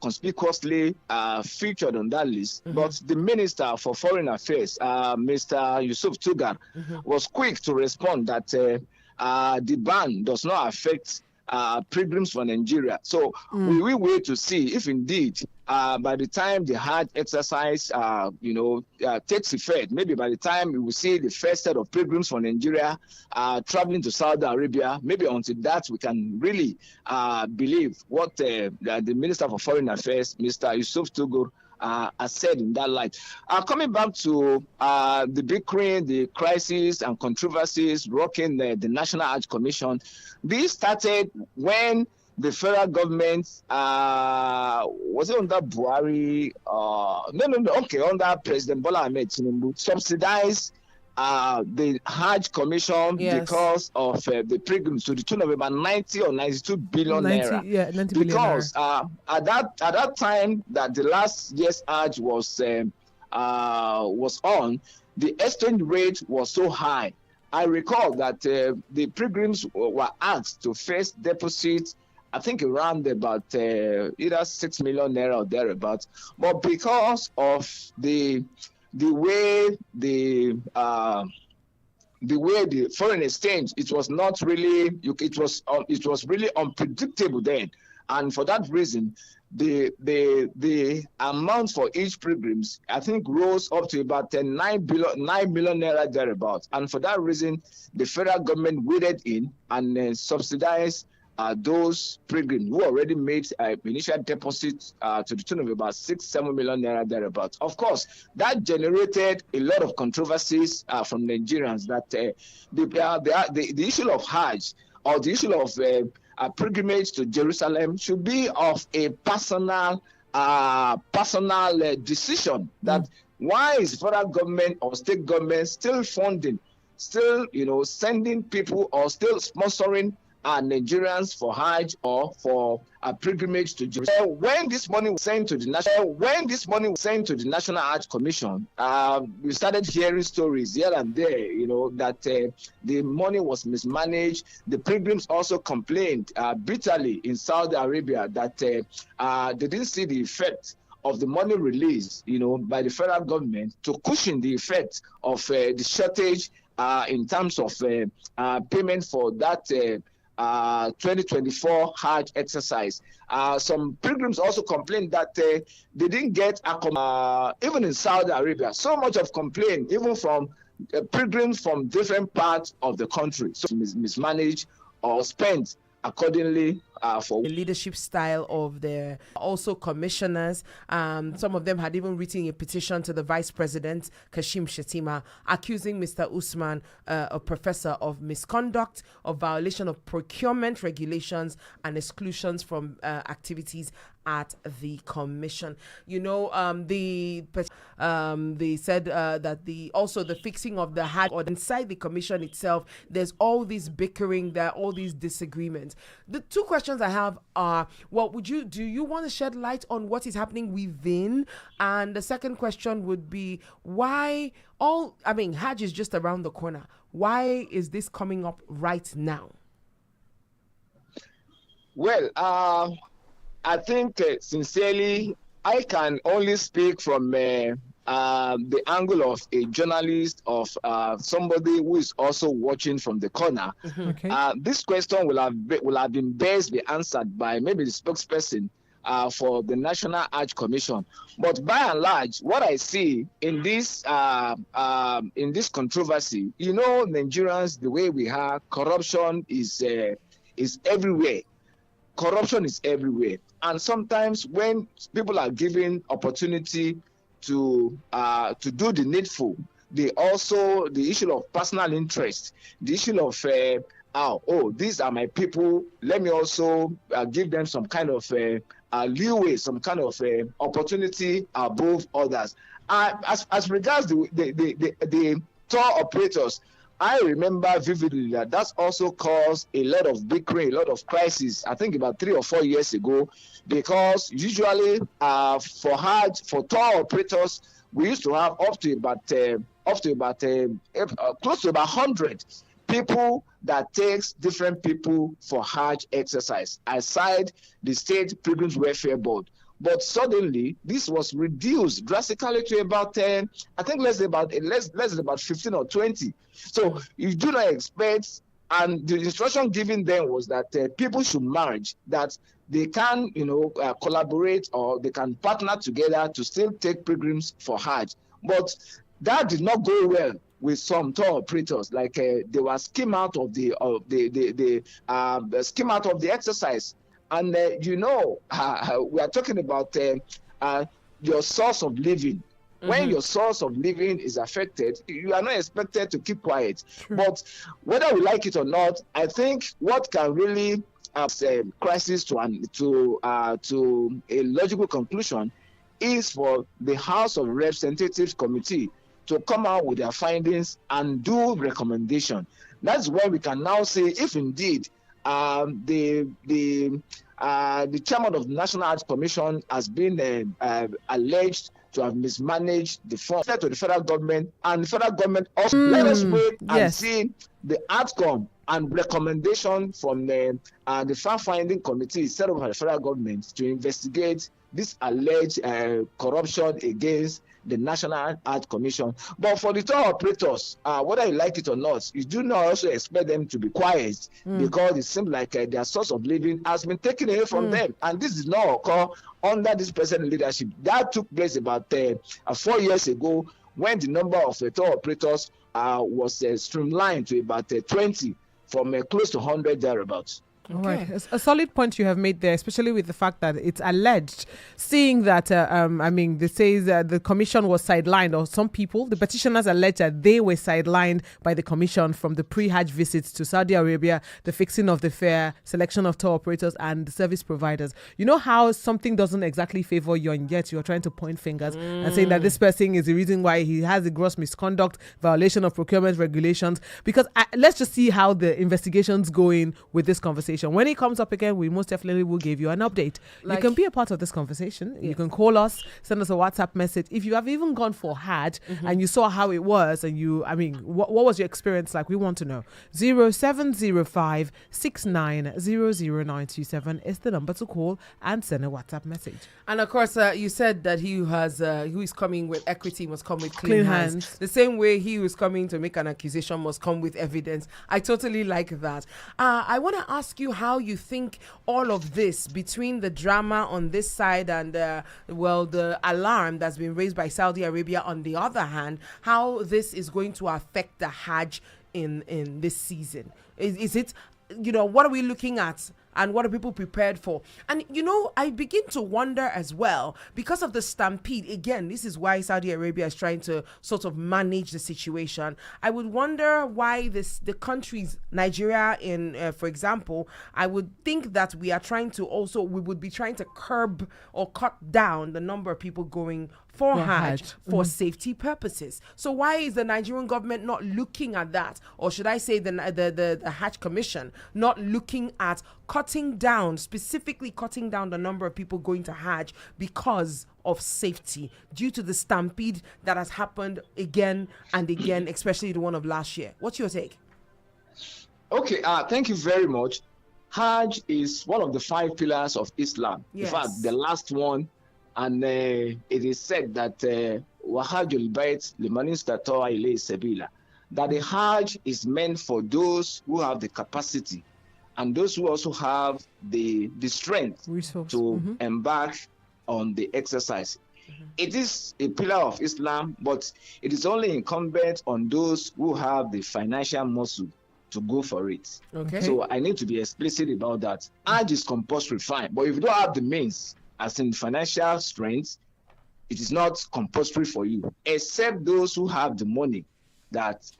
conspicuously featured on that list. But the Minister for Foreign Affairs, Mr. Yusuf Tugar, was quick to respond that the ban does not affect pilgrims for Nigeria. So we wait to see if indeed by the time the Hajj exercise takes effect, maybe by the time we will see the first set of pilgrims from Nigeria traveling to Saudi Arabia, maybe until that we can really believe what the Minister for Foreign Affairs, Mr. Yusuf Tugur, has said in that light. Coming back to the bickering, the crisis and controversies rocking the National Hajj Commission, this started when the federal government, was it under Buhari? Under President Bola Ahmed Tinubu, subsidized the Hajj Commission because of the pilgrims to the tune of about 90 or 92 billion naira. Yeah, 90 because billion at that time that the last year's Hajj was on, the exchange rate was so high. I recall that the pilgrims were asked to first deposit, I think, around about either 6 million naira or thereabouts. But because of the way the foreign exchange, it was not really, it was really unpredictable then, and for that reason, the amount for each pilgrims, I think, rose up to about 9 million naira thereabouts, and for that reason, the federal government waded in and subsidized those pilgrims who already made initial deposits to the tune of about 6-7 million naira thereabouts. Of course, that generated a lot of controversies from Nigerians that the issue of Hajj or the issue of pilgrimage to Jerusalem should be of a personal decision. That why is federal government or state government still funding, still sending people or still sponsoring Nigerians for Hajj or for a pilgrimage to Jerusalem? When this money was sent to the National Hajj Commission, we started hearing stories here and there, that the money was mismanaged. The pilgrims also complained bitterly in Saudi Arabia that they didn't see the effect of the money released, by the federal government to cushion the effect of the shortage in terms of payment for that 2024 Hajj exercise. Some pilgrims also complained that they didn't get even in Saudi Arabia. So much of complaint, even from pilgrims from different parts of the country, so mismanaged or spent accordingly for the leadership style of the also commissioners. Some of them had even written a petition to the Vice President, Kashim Shettima, accusing Mr. Usman, a professor, of misconduct, of violation of procurement regulations and exclusions from activities at the commission. They said that the fixing of the Hajj, or inside the commission itself, there's all this bickering, there are all these disagreements. The two questions I have are, do you want to shed light on what is happening within? And the second question would be, Hajj is just around the corner. Why is this coming up right now? Well, I think sincerely, I can only speak from the angle of a journalist, of somebody who is also watching from the corner. Okay. This question will have been best be answered by maybe the spokesperson for the National Hajj Commission. But by and large, what I see in this controversy, Nigerians, the way we are, corruption is everywhere. Corruption is everywhere. And sometimes when people are given opportunity to do the needful, the issue of personal interest, the issue of these are my people, let me also give them some kind of leeway, some kind of opportunity above others. As regards the tour operators, I remember vividly that that's also caused a lot of bickering, a lot of crisis, I think about 3 or 4 years ago, because usually for Hajj, for tour operators, we used to have close to about 100 people that takes different people for Hajj exercise, aside the State Pilgrims Welfare Board. But suddenly, this was reduced drastically to about I think less than about 15 or 20. So you do not expect, and the instruction given them was that people should merge, that they can, collaborate, or they can partner together to still take pilgrims for Hajj. But that did not go well with some tour operators. Like they were scheme out of the scheme out of the exercise. And we are talking about your source of living. When your source of living is affected, you are not expected to keep quiet. But whether we like it or not, I think what can really crisis to a logical conclusion is for the House of Representatives Committee to come out with their findings and do recommendation. That's where we can now say if indeed the chairman of the National Arts Commission has been alleged to have mismanaged the funds to the federal government, and the federal government also let us wait and see the outcome and recommendation from the fact-finding committee set up by the federal government to investigate this alleged corruption against the National Art Commission. But for the tour operators, whether you like it or not, you do not also expect them to be quiet because it seems like their source of living has been taken away from them. And this did not occur under this present leadership. That took place about 4 years ago, when the number of tour operators was streamlined to about 20 from close to 100 thereabouts. Okay. Right. A solid point you have made there, especially with the fact that it's alleged, seeing that, they say that the commission was sidelined, or some people, the petitioners allege that they were sidelined by the commission from the pre-Hajj visits to Saudi Arabia, the fixing of the fare, selection of tour operators and service providers. You know how something doesn't exactly favor you, and yet you're trying to point fingers and saying that this person is the reason why he has a gross misconduct, violation of procurement regulations. Because let's just see how the investigation's going with this conversation. When it comes up again, we most definitely will give you an update. You can be a part of this conversation. Yes. You can call us, send us a WhatsApp message. If you have even gone for Hajj and you saw how it was, and what was your experience like? We want to know. 0705 69000927 is the number to call and send a WhatsApp message. And of course, you said that he who is coming with equity must come with clean hands. The same way he who is coming to make an accusation must come with evidence. I totally like that. I want to ask you how you think all of this, between the drama on this side and the alarm that's been raised by Saudi Arabia on the other hand, how this is going to affect the Hajj in this season. Is it, what are we looking at? And what are people prepared for? And, I begin to wonder as well, because of the stampede, again, this is why Saudi Arabia is trying to sort of manage the situation. I would wonder why the countries, Nigeria, for example, I would think that we would be trying to curb or cut down the number of people going for Hajj for safety purposes. So why is the Nigerian government not looking at that? Or should I say the Hajj Commission not looking at specifically cutting down the number of people going to Hajj because of safety, due to the stampede that has happened again and again, especially the one of last year? What's your take? Okay, thank you very much. Hajj is one of the 5 pillars of Islam. Yes. In fact, the last one, and it is said that وَحَجُّ الْبَيْتِ لِمَنِ اسْتَطَاعَ إِلَيْهِ سَبِيلًا, that the Hajj is meant for those who have the capacity and those who also have the strength to embark on the exercise. It is a pillar of Islam, but it is only incumbent on those who have the financial muscle to go for it. Okay. So I need to be explicit about that. Hajj is compulsory, fine, but if you don't have the means, as in financial strength, it is not compulsory for you, except those who have the money that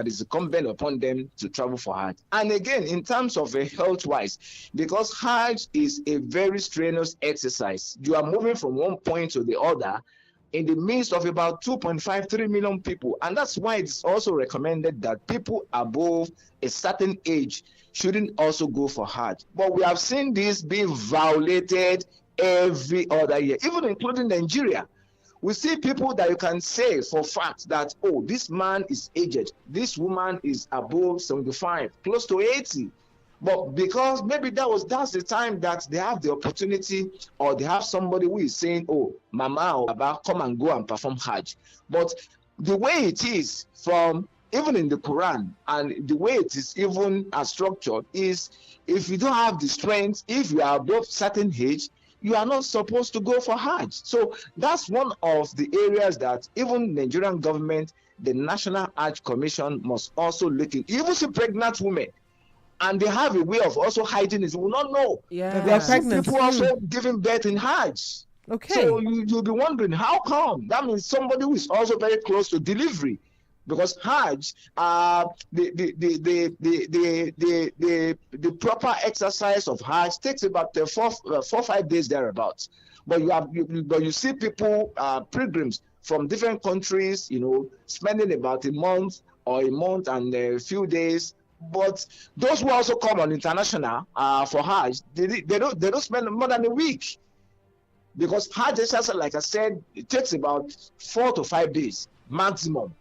is incumbent upon them to travel for Hajj. And again, in terms of health-wise, because Hajj is a very strenuous exercise, you are moving from one point to the other in the midst of about 2.53 million people. And that's why it's also recommended that people above a certain age shouldn't also go for Hajj. But we have seen this being violated every other year, even including Nigeria. We see people that you can say for fact that, this man is aged, this woman is above 75, close to 80. But because maybe that's the time that they have the opportunity, or they have somebody who is saying, oh, Mama or Baba, come and go and perform Hajj. But the way it is from even in the Quran, and the way it is even structured, is if you don't have the strength, if you are above certain age, you are not supposed to go for Hajj. So that's one of the areas that even Nigerian government, the National Hajj Commission, must also look in. You even see pregnant women, and they have a way of also hiding it. You will not know. Yeah. They are pregnant. People also giving birth in Hajj. Okay. So you'll be wondering, how come? That means somebody who is also very close to delivery. Because Hajj, the proper exercise of Hajj takes about 4-5 days thereabouts. But you see people, pilgrims from different countries, spending about a month and a few days. But those who also come on international for Hajj, they don't spend more than a week. Because Hajj exercise, like I said, it takes about 4 to 5 days maximum.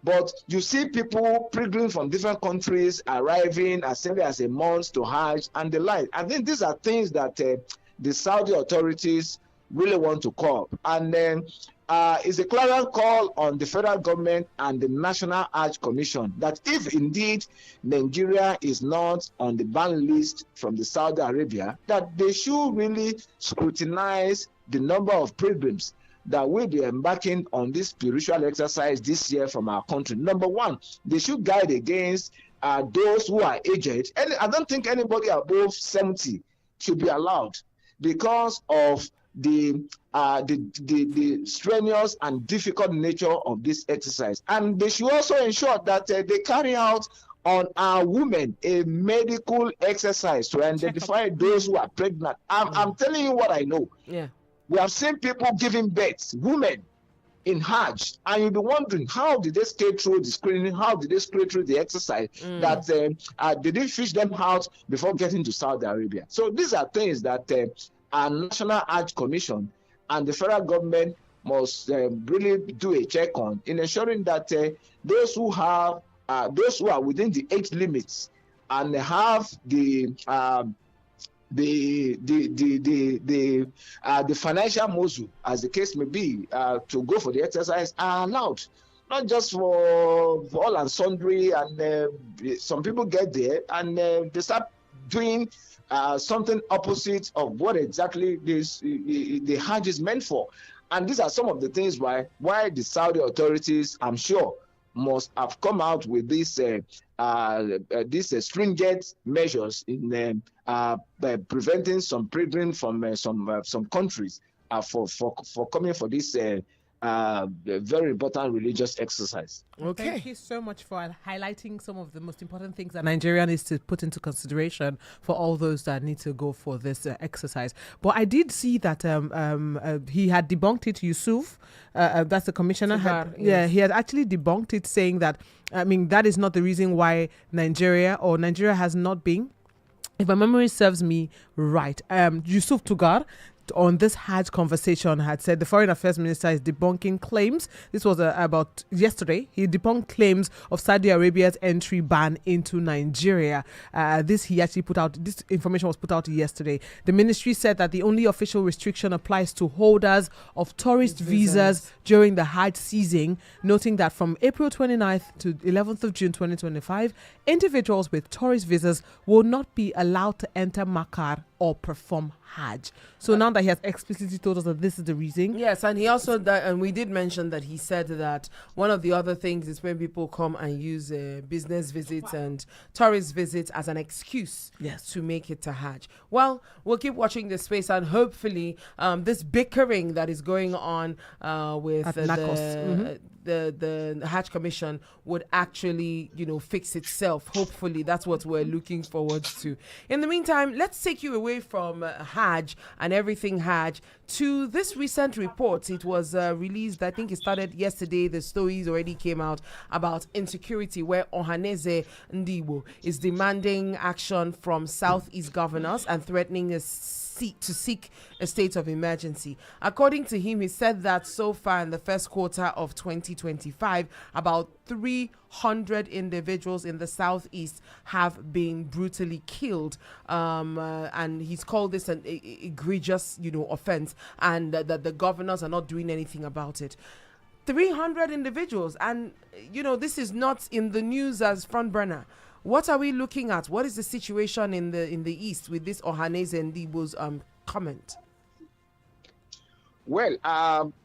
But you see people pilgrim from different countries arriving as simply as a month to Hajj and the like. I think these are things that the Saudi authorities really want to curb. And then it's a clarion call on the federal government and the National Hajj Commission that if indeed Nigeria is not on the ban list from the Saudi Arabia, that they should really scrutinize the number of pilgrims that will be embarking on this spiritual exercise this year from our country. Number one, they should guide against those who are aged. And I don't think anybody above 70 should be allowed because of the strenuous and difficult nature of this exercise. And they should also ensure that they carry out on our women a medical exercise to identify those who are pregnant. I'm telling you what I know. Yeah. We have seen people giving birth, women, in Hajj, and you'll be wondering, how did they skate through the screening? How did they skate through the exercise? That they didn't fish them out before getting to Saudi Arabia. So these are things that our National Hajj Commission and the federal government must really do a check on, in ensuring that those who are within the age limits and have the financial muscle, as the case may be, to go for the exercise are allowed, not just for all and sundry. And some people get there and they start doing something opposite of what exactly the Hajj is meant for. And these are some of the things why the Saudi authorities, I'm sure, must have come out with these stringent measures in preventing some pilgrims from some countries for coming for this very important religious exercise. Okay. Thank you so much for highlighting some of the most important things that Nigeria needs to put into consideration for all those that need to go for this exercise. But I did see that he had debunked it, Yusuf. That's the commissioner. He had actually debunked it, saying that, that is not the reason why Nigeria has not been, if my memory serves me right, Yusuf Tugar, on this Hajj conversation, had said the foreign affairs minister is debunking claims. This was about yesterday. He debunked claims of Saudi Arabia's entry ban into Nigeria. This information was put out yesterday. The ministry said that the only official restriction applies to holders of tourist visas during the Hajj season, noting that from April 29th to 11th of June 2025, individuals with tourist visas will not be allowed to enter Makkah or perform Hajj. So now that he has explicitly told us that this is the reason. Yes, and he also, and we did mention that he said that one of the other things is when people come and use business visits and tourist visits as an excuse to make it to Hajj. Well, we'll keep watching this space, and hopefully this bickering that is going on with the Hajj Commission would actually, fix itself. Hopefully, that's what we're looking forward to. In the meantime, let's take you away from Hajj and everything Hajj to this recent report. It was released, I think it started yesterday. The stories already came out about insecurity, where OHANEZE Ndibo is demanding action from Southeast governors and threatening a seek a state of emergency. According to him, he said that so far in the first quarter of 2025, about 300 individuals in the southeast have been brutally killed, and he's called this an egregious, offense, and that the governors are not doing anything about it. 300 individuals, and this is not in the news as front burner. What are we looking at? What is the situation in the east with this Ohaneze and Ndibo's comment? Well,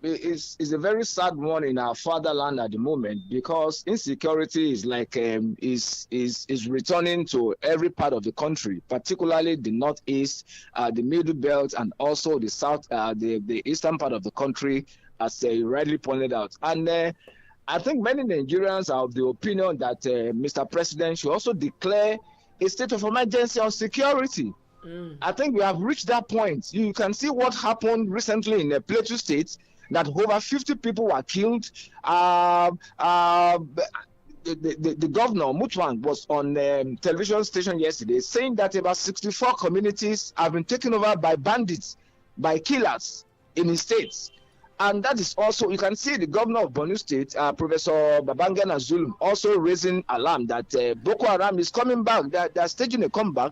it's a very sad one in our fatherland at the moment, because insecurity is like is returning to every part of the country, particularly the northeast, the middle belt, and also the south, the eastern part of the country, as you rightly pointed out. And I think many Nigerians are of the opinion that Mr. President should also declare a state of emergency on security. I think we have reached that point. You can see what happened recently in the Plateau State, that over 50 people were killed. The governor, Mutwang, was on television station yesterday saying that about 64 communities have been taken over by bandits, by killers in his states. And that is also, you can see the governor of Borno State, Professor Babangana Zulum, also raising alarm that Boko Haram is coming back. They're staging a comeback.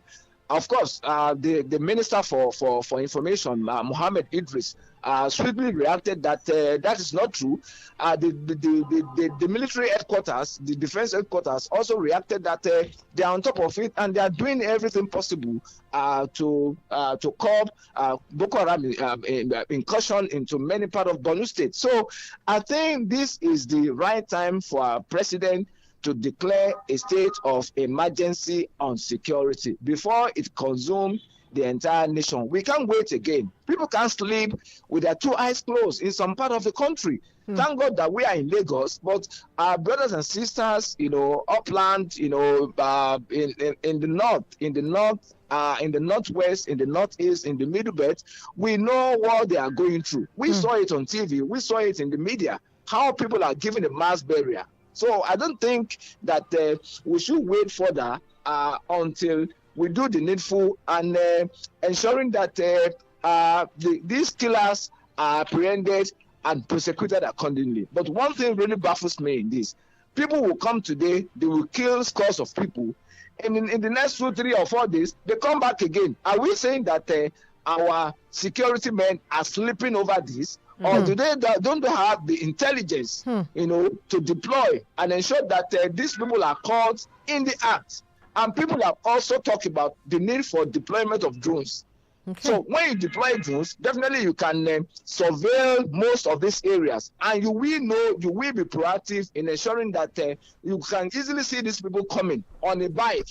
Of course, the Minister for Information, Mohammed Idris, swiftly reacted that that is not true. The military headquarters, the defense headquarters, also reacted that they are on top of it, and they are doing everything possible to curb Boko Haram incursion into many parts of Borno State. So I think this is the right time for our president to declare a state of emergency on security before it consumes the entire nation. We can't wait again. People can't sleep with their two eyes closed in some part of the country. Thank God that we are in Lagos, but our brothers and sisters, upland, in the north, in the northwest, in the northeast, in the middle belt, we know what they are going through. We saw it on TV. We saw it in the media, how people are given a mass burial. So I don't think that we should wait further until we do the needful, and ensuring that these killers are apprehended and prosecuted accordingly. But one thing really baffles me in this: people will come today, they will kill scores of people, and in the next 2, 3, or 4 days, they come back again. Are we saying that our security men are sleeping over this? Or don't they have the intelligence, to deploy and ensure that these people are caught in the act? And people have also talked about the need for deployment of drones. Okay. So when you deploy drones, definitely you can surveil most of these areas, and you will be proactive in ensuring that you can easily see these people coming on a bike.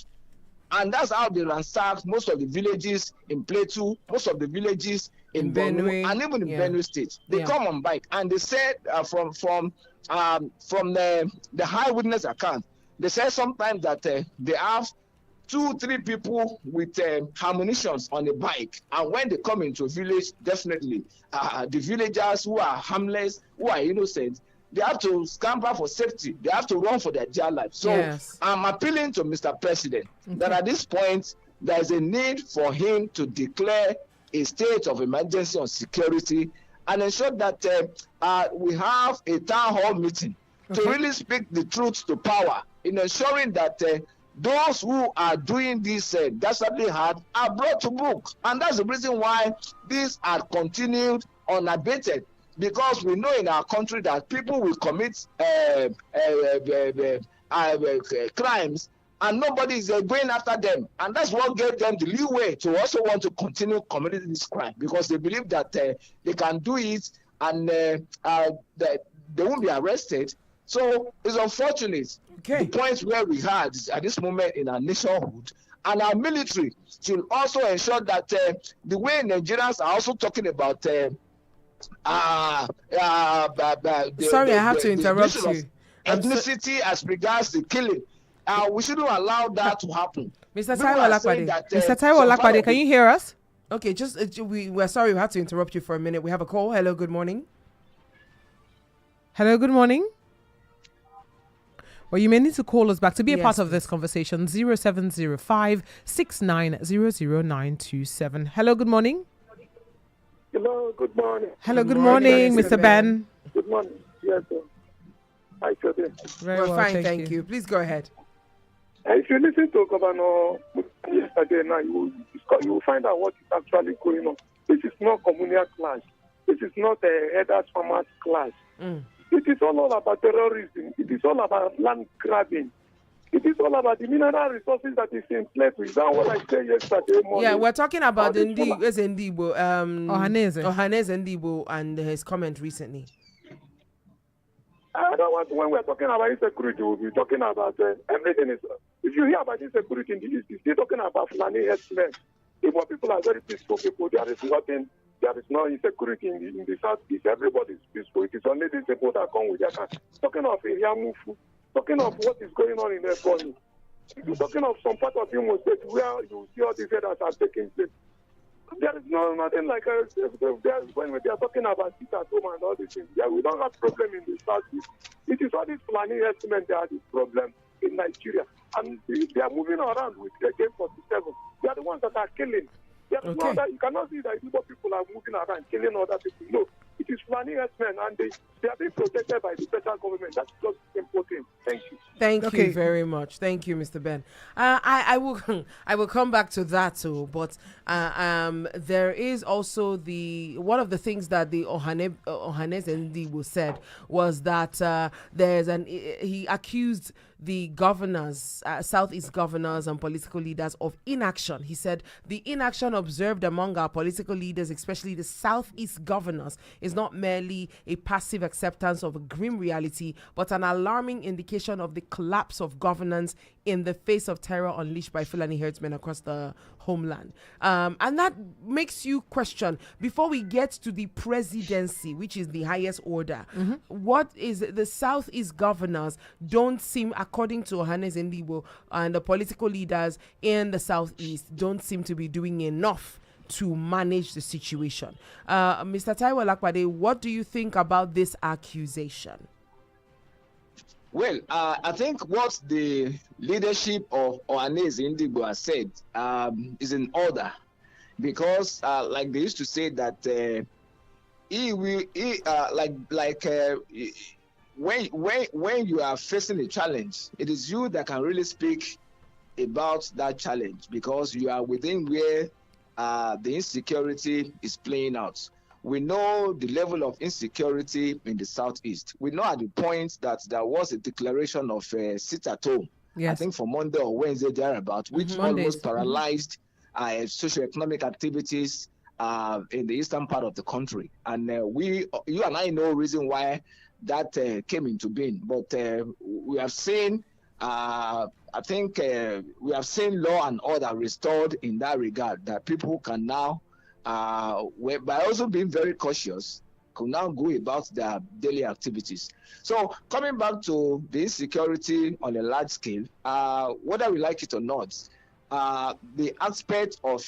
And that's how they ransack most of the villages in Plateau, most of the villages in Benue, and even in Benue State. They come on bike, and they said from the high witness account, they said sometimes that they have 2, 3 people with ammunitions on a bike, and when they come into a village, definitely the villagers who are harmless, who are innocent, they have to scamper for safety. They have to run for their dear life. So I'm appealing to Mr. President that at this point, there is a need for him to declare a state of emergency on security and ensure that we have a town hall meeting to really speak the truth to power in ensuring that those who are doing this dastardly hard are brought to book. And that's the reason why these are continued unabated. Because we know in our country that people will commit crimes and nobody is going after them. And that's what gave them the leeway to also want to continue committing this crime, because they believe that they can do it and they won't be arrested. So it's unfortunate. The point where we had at this moment in our nationhood, and our military should also ensure that the way Nigerians are also talking about sorry, I have to interrupt you. Ethnicity as regards the killing. We shouldn't allow that to happen. Mr. Taiwo Lakpade, can you hear us? Okay, we're sorry, we have to interrupt you for a minute. We have a call. Hello, good morning. Hello, good morning. Well, you may need to call us back to be a part of this conversation. 0705 6900 927. Hello, good morning. Hello, good morning. Hello, good morning, morning, Mr. Mr. Ben. Good morning. Yes, sir. Hi, today. Very We're well, fine, thank you. Please go ahead. If you listen to Governor yesterday now, you will find out what is actually going on. This is not communal clash. This is not a headers farmers clash. It is all about terrorism. It is all about land grabbing. It is all about the mineral resources that is in place. Is that what I said yesterday morning? Yeah, we're talking about Ndibo, OHANEZE Ndibo and his comment recently. I don't want, when we're talking about insecurity, we'll be talking about everything. If you hear about insecurity in the East, you're still talking about Fulani herdsmen. Igbo people are very peaceful people. There is no insecurity in the Southeast. Everybody is peaceful. It is only these people that come with their car. Talking of Iriamufu, talking of what is going on in Ebonyi. You're talking of some part of Imo State where you see all these headers are taking place. There is nothing like when we are talking about sit at home and all these things. Yeah, we don't have problem in the Southeast. It is all these planning estimates that are the problem in Nigeria. And they are moving around with the game 47. They are the ones that are killing. Okay. You cannot see that people are moving around killing other people. No, it is planning herdsmen and they are being protected by the federal government. That's just important. Thank you. Thank you very much. Thank you, Mr. Ben. I will come back to that too. But there is also one of the things that the OHANEZE Ndibo said was that he accused the governors, Southeast governors and political leaders of inaction. He said the inaction observed among our political leaders, especially the Southeast governors, is not merely a passive acceptance of a grim reality, but an alarming indication of the collapse of governance in the face of terror unleashed by Fulani herdsmen across the homeland. And that makes you question, before we get to the presidency, which is the highest order, what is the Southeast governors don't seem, according to OHANEZE Ndibo and the political leaders in the Southeast, don't seem to be doing enough to manage the situation. Mr. Taiwo Lakpade, what do you think about this accusation? Well, I think what the leadership of OHANEZE Ndibo has said is in order, because like they used to say that when you are facing a challenge, it is you that can really speak about that challenge, because you are within where the insecurity is playing out. We know the level of insecurity in the Southeast. We know at the point that there was a declaration of sit at home, I think for Monday or Wednesday thereabout, which almost paralyzed socioeconomic activities in the eastern part of the country. And you and I know reason why that came into being. But we have seen, we have seen law and order restored in that regard, that people can now, by also being very cautious, can now go about their daily activities. So coming back to the insecurity on a large scale, whether we like it or not, the aspect of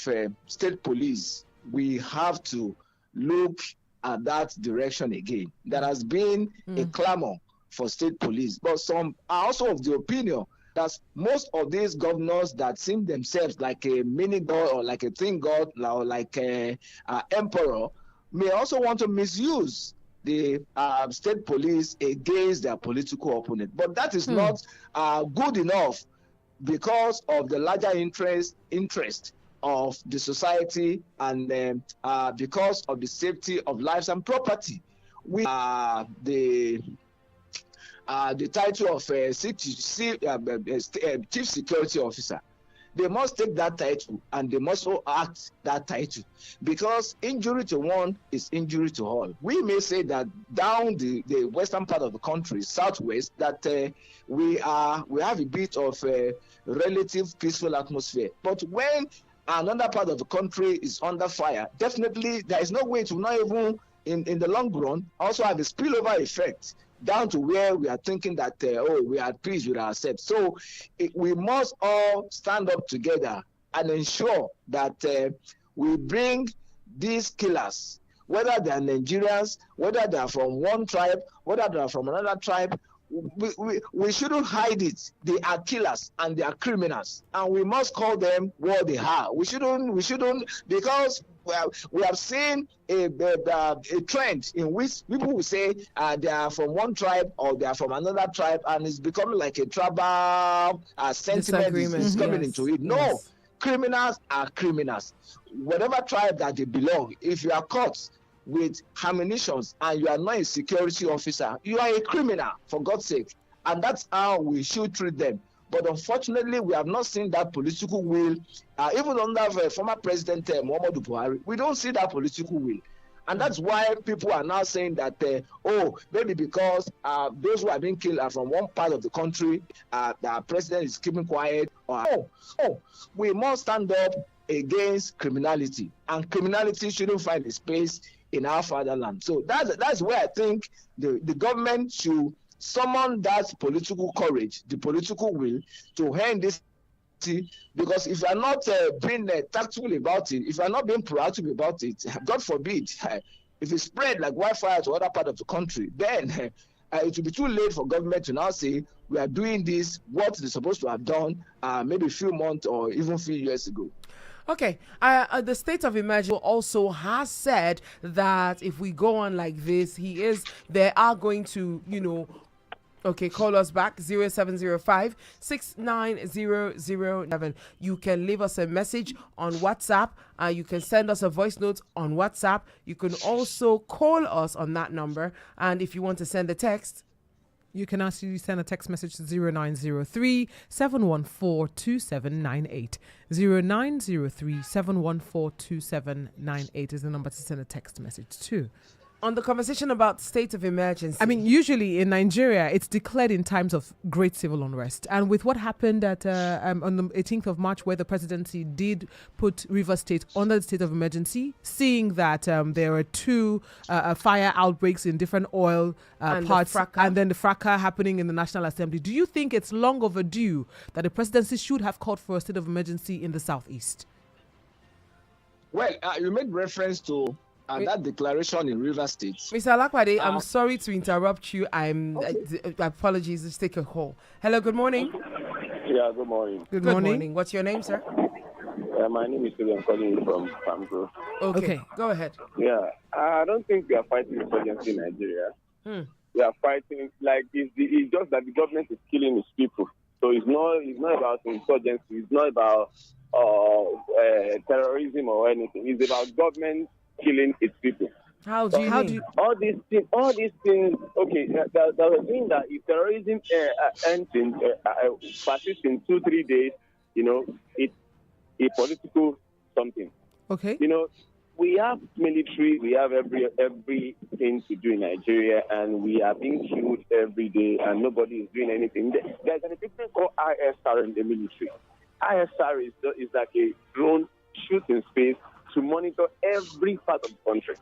state police, we have to look at that direction again. There has been a clamor for state police, but some are also of the opinion that most of these governors that seem themselves like a mini god or like a twin god or like a emperor may also want to misuse the state police against their political opponent. But that is not good enough, because of the larger interest of the society and because of the safety of lives and property. We the title of Chief Security Officer. They must take that title and they must also act that title, because injury to one is injury to all. We may say that down the western part of the country, southwest, that we have a bit of a relative peaceful atmosphere. But when another part of the country is under fire, definitely there is no way to not even in the long run also have a spillover effect down to where we are thinking that we are at peace with ourselves. So we must all stand up together and ensure that we bring these killers, whether they are Nigerians, whether they are from one tribe, whether they are from another tribe, we shouldn't hide it. They are killers and they are criminals, and we must call them what they are. We shouldn't because we have seen a trend in which people will say they are from one tribe or they are from another tribe, and it's becoming like a tribal sentiment is coming into it. No, criminals are criminals. Whatever tribe that they belong, if you are caught with ammunitions and you are not a security officer, you are a criminal, for God's sake. And that's how we should treat them. But unfortunately, we have not seen that political will. Even under former President Muhammadu Buhari, we don't see that political will. And that's why people are now saying that, maybe because those who are being killed are from one part of the country, the president is keeping quiet. We must stand up against criminality. And criminality shouldn't find a space in our fatherland. So that's where I think the government should summon that political courage, the political will to end this, because if you are not being tactful about it, if you are not being proactive about it, God forbid, if it spread like wildfire to other part of the country, then it will be too late for government to now say we are doing this, what they're supposed to have done maybe a few months or even a few years ago. Okay, the state of emergency also has said that if we go on like this, they are going to, okay, call us back 0705 69007. You can leave us a message on WhatsApp. You can send us a voice note on WhatsApp. You can also call us on that number. And if you want to send a text, you can actually send a text message to 0903 714 2798. 0903 714 2798 is the number to send a text message to. On the conversation about state of emergency. I mean, usually in Nigeria, it's declared in times of great civil unrest. And with what happened on the 18th of March, where the presidency did put Rivers State under the state of emergency, seeing that there were two fire outbreaks in different oil parts, and then the fracas happening in the National Assembly, do you think it's long overdue that the presidency should have called for a state of emergency in the southeast? Well, you made reference to that declaration in Rivers State. Mr. Alakwade, I'm sorry to interrupt you. Apologies, let's take a call. Hello, good morning. Yeah, good morning. Good morning. What's your name, sir? My name is Phil. I'm calling you from Pamco. Okay, go ahead. Yeah, I don't think we are fighting insurgency in Nigeria. We are fighting, it's just that the government is killing its people. So it's not about insurgency. It's not about terrorism or anything. It's about government killing its people. How do you all these things? Okay, there was a thing that if terrorism persists in 2-3 days, it's a political something. Okay. We have military, we have everything to do in Nigeria, and we are being killed every day, and nobody is doing anything. There's an equipment called ISR in the military. ISR is like a drone shoot in space to monitor every part of the country.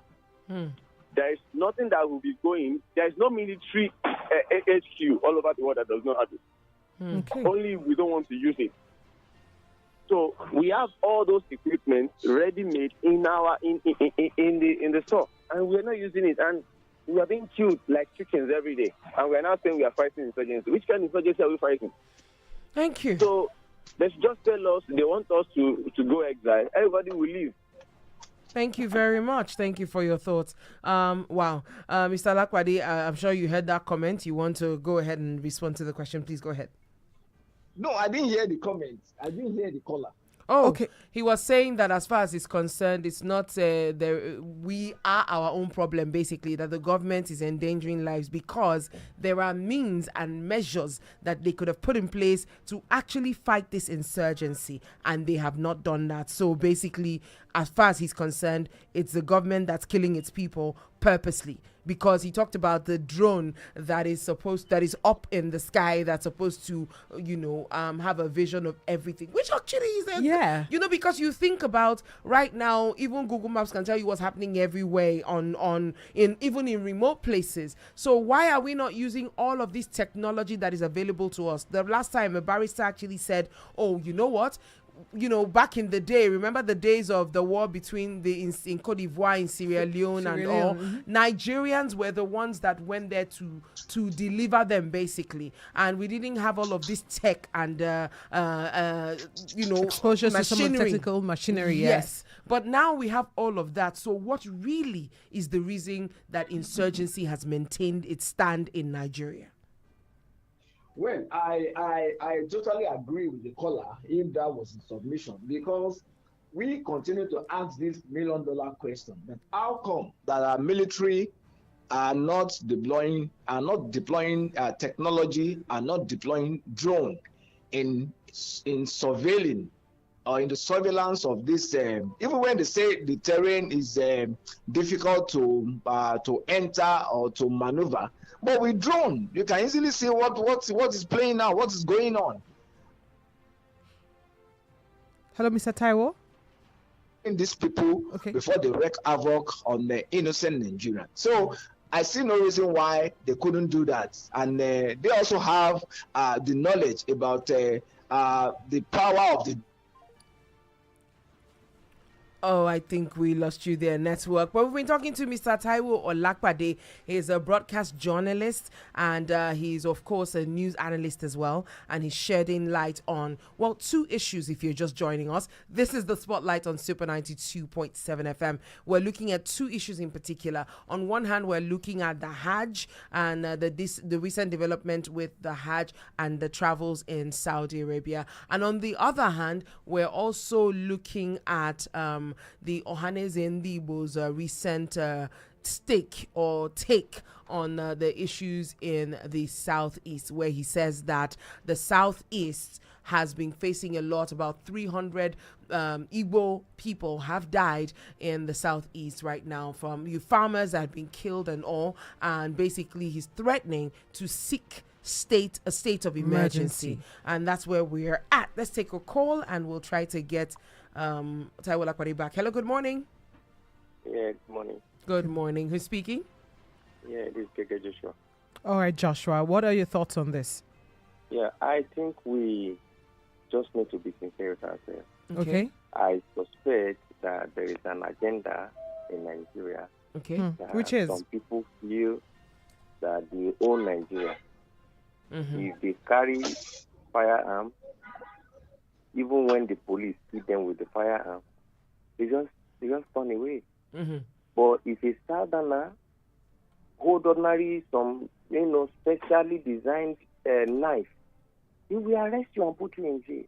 There is nothing that will be going. There is no military HQ all over the world that does not have it. Okay. Only we don't want to use it. So we have all those equipment ready-made in the store, and we are not using it. And we are being killed like chickens every day. And we are now saying we are fighting insurgency. Which kind of insurgency are we fighting? Thank you. So let's just tell us they want us to go exile. Everybody will leave. Thank you very much. Thank you for your thoughts. Wow. Mr. Alakwade, I'm sure you heard that comment. You want to go ahead and respond to the question. Please go ahead. No, I didn't hear the comment. I didn't hear the caller. Oh, okay. He was saying that as far as he's concerned, it's not we are our own problem, basically, that the government is endangering lives because there are means and measures that they could have put in place to actually fight this insurgency, and they have not done that. So basically, as far as he's concerned, it's the government that's killing its people purposely, because he talked about the drone that is up in the sky that's supposed to have a vision of everything, which actually is because you think about right now, even Google Maps can tell you what's happening everywhere even in remote places. So why are we not using all of this technology that is available to us? The last time a barrister actually said, oh, you know what, back in the day, remember the days of the war between in Cote d'Ivoire, in Sierra Leone, and all. Nigerians were the ones that went there to deliver them, basically, and we didn't have all of this tech and exposure to some technical machinery. Yes, but now we have all of that. So what really is the reason that insurgency has maintained its stand in Nigeria? Well, I totally agree with the caller if that was the submission, because we continue to ask this million-dollar question: that how come that our military are not deploying technology, are not deploying drone in surveilling or in the surveillance of this? Even when they say the terrain is difficult to enter or to maneuver. But with drone, you can easily see what is playing now, what is going on. Hello, Mr. Taiwo. These people before they wreak havoc on the innocent Nigerians. So I see no reason why they couldn't do that. And they also have the knowledge about the power of the. Oh, I think we lost you there, network. But we've been talking to Mr. Taiwo Olakpade. He's a broadcast journalist, and he's, of course, a news analyst as well. And he's shedding light on, well, two issues if you're just joining us. This is the Spotlight on Super 92.7 FM. We're looking at two issues in particular. On one hand, we're looking at the HAJJ and the recent development with the HAJJ and the travels in Saudi Arabia. And on the other hand, we're also looking at the OHANEZE Ndibo's recent take on the issues in the Southeast, where he says that the Southeast has been facing a lot. About 300 Igbo people have died in the Southeast right now from farmers that have been killed and all. And basically, he's threatening to seek a state of emergency. And that's where we're at. Let's take a call and we'll try to get Taiwo Olakpade back. Hello, good morning. Yeah, good morning. Good morning. Who's speaking? Yeah, this is KK Joshua. All right, Joshua, what are your thoughts on this? Yeah, I think we just need to be sincere with ourselves. Okay. I suspect that there is an agenda in Nigeria. Okay. Which is? Some people feel that they own Nigeria. If they carry firearm, even when the police hit them with the firearm, they just turn away. But if a southerner hold ordinary some specially designed knife, they will arrest you and put you in jail.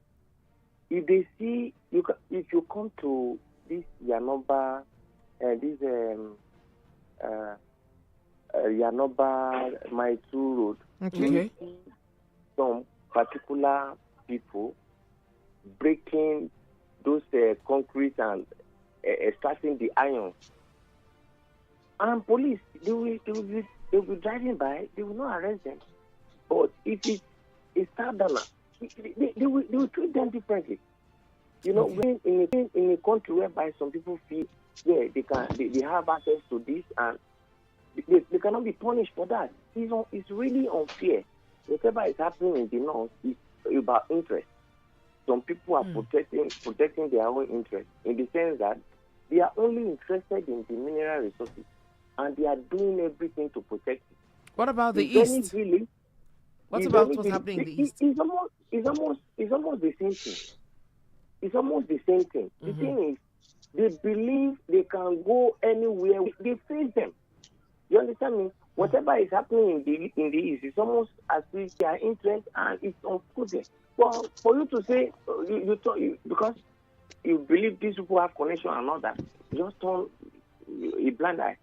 If they see you, if you come to this Yanoba, Yanoba Maitu Road, you see some particular people breaking those concrete and extracting the iron. And police, they will be driving by, they will not arrest them. But if it's a southerner, they will treat them differently. When in a country whereby some people feel, they have access to this and they cannot be punished for that. It's really unfair. Whatever is happening in the north is about interest. Some people are protecting their own interest in the sense that they are only interested in the mineral resources and they are doing everything to protect it. What about the East? What about what's happening in the East? It's almost the same thing. It's almost the same thing. The thing is, they believe they can go anywhere. They face them. You understand me? Whatever is happening in the East, it's almost as if their interest and it's unfolding. Well, for you to say because you believe these people have connection and all that, just turn a blind eye.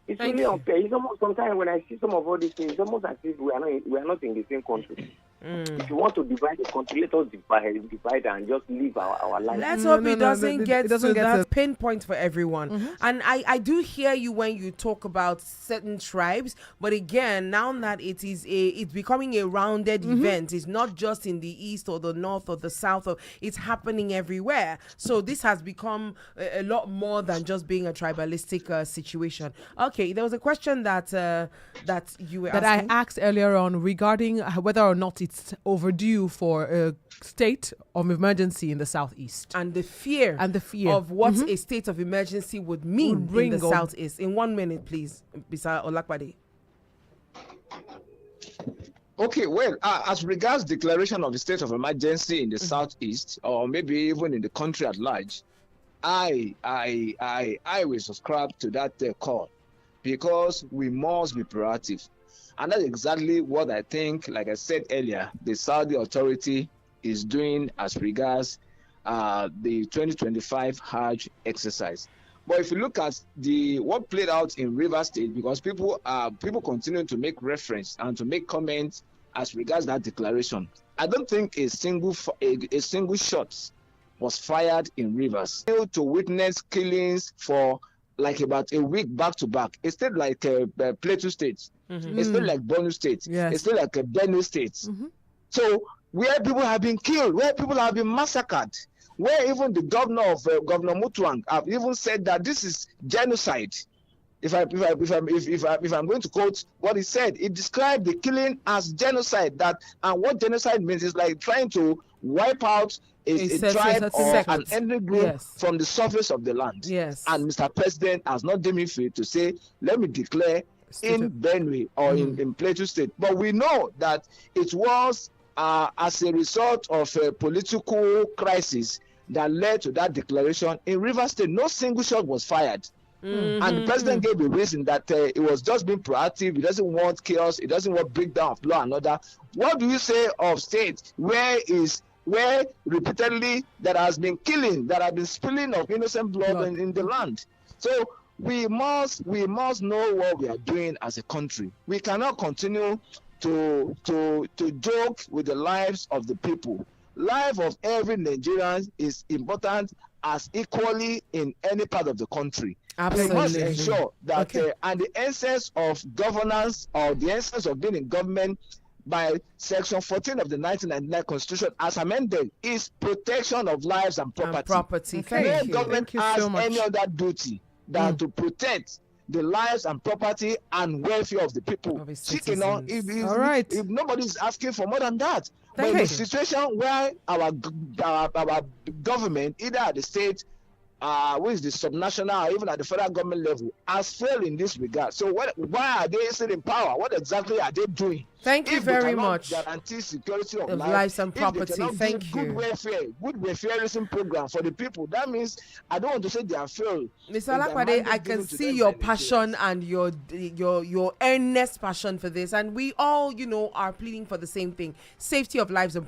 It's really unfair. It's almost sometimes when I see some of all these things, it's almost as if we are not in the same country. If you want to divide the country, let us divide and just live our life. Let's hope it doesn't get to that pinpoint for everyone. And I do hear you when you talk about certain tribes, but again, now that it's becoming a rounded event, it's not just in the East or the North or the South, it's happening everywhere. So this has become a lot more than just being a tribalistic situation. Okay, there was a question that you were asking. I asked earlier on regarding whether or not it it's overdue for a state of emergency in the southeast. And the fear of what a state of emergency would mean in the southeast. In 1 minute, please, Mr. Olakpade. Okay, well, as regards declaration of a state of emergency in the southeast, or maybe even in the country at large, I will subscribe to that call, because we must be proactive. And that's exactly what I think, like I said earlier, the Saudi authority is doing as regards the 2025 HAJJ exercise. But if you look at what played out in Rivers State, because people continue to make reference and to make comments as regards that declaration, I don't think a single shot was fired in Rivers. To witness killings for like about a week back to back. A state like Plateau State, a state like Borno State, a state like Benue State. So where people have been killed, where people have been massacred, where even the governor of Governor Mutuang have even said that this is genocide. If I'm going to quote what he said, he described the killing as genocide. And what genocide means is like trying to wipe out a tribe or an ethnic group from the surface of the land. And Mr. President has not deemed it fit to say, let me declare in Benue or in Plateau State. But we know that it was as a result of a political crisis that led to that declaration. In Rivers State, no single shot was fired. And the president gave a reason that it was just being proactive. He doesn't want chaos. He doesn't want breakdown of law and order. What do you say of states where repeatedly there has been killing, there have been spilling of innocent blood in the land? So we must know what we are doing as a country. We cannot continue to joke with the lives of the people. Life of every Nigerian is important as equally in any part of the country. Absolutely. We must ensure that and the essence of governance, or the essence of being in government by Section 14 of the 1999 Constitution as amended, is protection of lives and property. No government has any other duty than to protect the lives and property and welfare of the people. If nobody is asking for more than that. But in a situation where our government, either at the state, which is the subnational, or even at the federal government level, has failed in this regard. So why are they still in power? What exactly are they doing? Thank you very much. Guarantee security of lives and property. Thank you. Good welfareism program for the people. That means I don't want to say they are failed. Mr. Olakpade, I can see your passion and your earnest passion for this, and we all, are pleading for the same thing: safety of lives and